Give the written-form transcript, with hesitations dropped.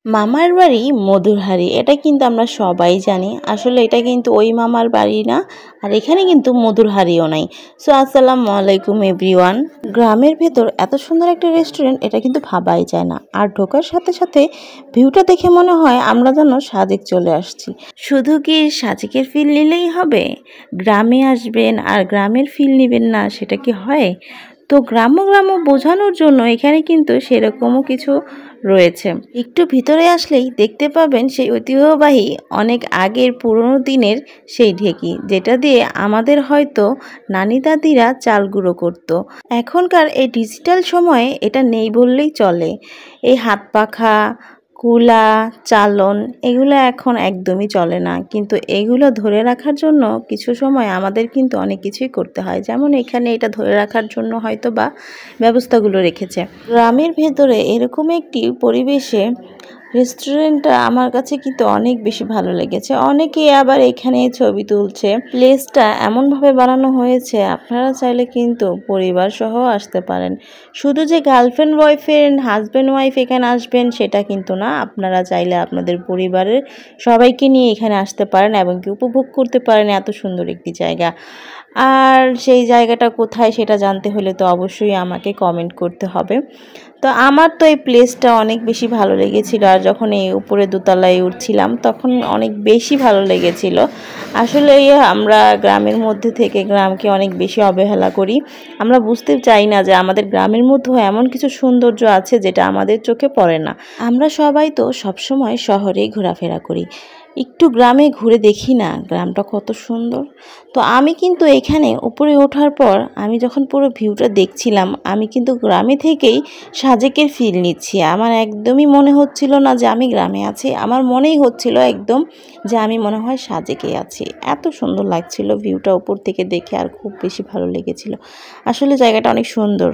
মামার বাড়ি মধুরহারি, এটা কিন্তু আমরা সবাই জানি। আসলে এটা কিন্তু ওই মামার বাড়ি না, আর এখানে কিন্তু মধুরহারিও নাই। সো আসসালামু আলাইকুম এভরিওয়ান। গ্রামের ভেতর এত সুন্দর একটা রেস্টুরেন্ট, এটা কিন্তু ভাবাই যায় না। আর ঢোকার সাথে সাথে ভিউটা দেখে মনে হয় আমরা যেন সাজেক চলে আসছি। শুধু কি সাজেকের ফিল নিলেই হবে? গ্রামে আসবেন আর গ্রামের ফিল নেবেন না, সেটা কি হয়? তো গ্রাম্য গ্রাম্য বোঝানোর জন্য এখানে কিন্তু সেরকমও কিছু রয়েছে। একটু ভিতরে আসলেই দেখতে পাবেন সেই ঐতিহ্যবাহী অনেক আগের পুরনো দিনের সেই ঢেঁকি, যেটা দিয়ে আমাদের হয়তো নানি দাদিরা চাল গুঁড়ো করতো। এখনকার এই ডিজিটাল সময়ে এটা নেই বললেই চলে। এই হাত পাখা, কুলা, চালন এগুলো এখন একদমই চলে না, কিন্তু এগুলো ধরে রাখার জন্য কিছু সময় আমাদের কিন্তু অনেক কিছুই করতে হয়। যেমন এখানে এটা ধরে রাখার জন্য হয়তো বা ব্যবস্থাগুলো রেখেছে। গ্রামের ভেতরে এরকম একটি পরিবেশে রেস্টুরেন্টটা আমার কাছে কিন্তু অনেক বেশি ভালো লেগেছে। অনেকেই আবার এখানে ছবি তুলছে। প্লেসটা এমনভাবে বানানো হয়েছে, আপনারা চাইলে কিন্তু পরিবার সহ আসতে পারেন। শুধু যে গার্লফ্রেন্ড বয়ফ্রেন্ড হাজব্যান্ড ওয়াইফ এখানে আসবেন সেটা কিন্তু না, আপনারা চাইলে আপনাদের পরিবারের সবাইকে নিয়ে এখানে আসতে পারেন এবং কি উপভোগ করতে পারেন এত সুন্দর একটি জায়গা। আর সেই জায়গাটা কোথায় সেটা জানতে হলে তো অবশ্যই আমাকে কমেন্ট করতে হবে। তো আমার তো এই প্লেসটা অনেক বেশি ভালো লেগেছিল, আর যখন এই উপরে দোতলায় উঠছিলাম তখন অনেক বেশি ভালো লেগেছিল। আসলে আমরা গ্রামের মধ্যে থেকে গ্রামকে অনেক বেশি অবহেলা করি। আমরা বুঝতে চাই না যে আমাদের গ্রামের মধ্যেও এমন কিছু সৌন্দর্য আছে যেটা আমাদের চোখে পড়ে না। আমরা সবাই তো সবসময় শহরেই ঘোরাফেরা করি, একটু গ্রামে ঘুরে দেখি না গ্রামটা কত সুন্দর। তো আমি কিন্তু এখানে উপরে ওঠার পর আমি যখন পুরো ভিউটা দেখছিলাম, আমি কিন্তু গ্রামে থেকেই সাজেকের ফিল নিচ্ছি। আমার একদমই মনে হচ্ছিল না যে আমি গ্রামে আছি, আমার মনেই হচ্ছিল একদম যে আমি মনে হয় সাজেকে আছি। এত সুন্দর লাগছিল ভিউটা উপর থেকে দেখে, আর খুব বেশি ভালো লেগেছিল। আসলে জায়গাটা অনেক সুন্দর।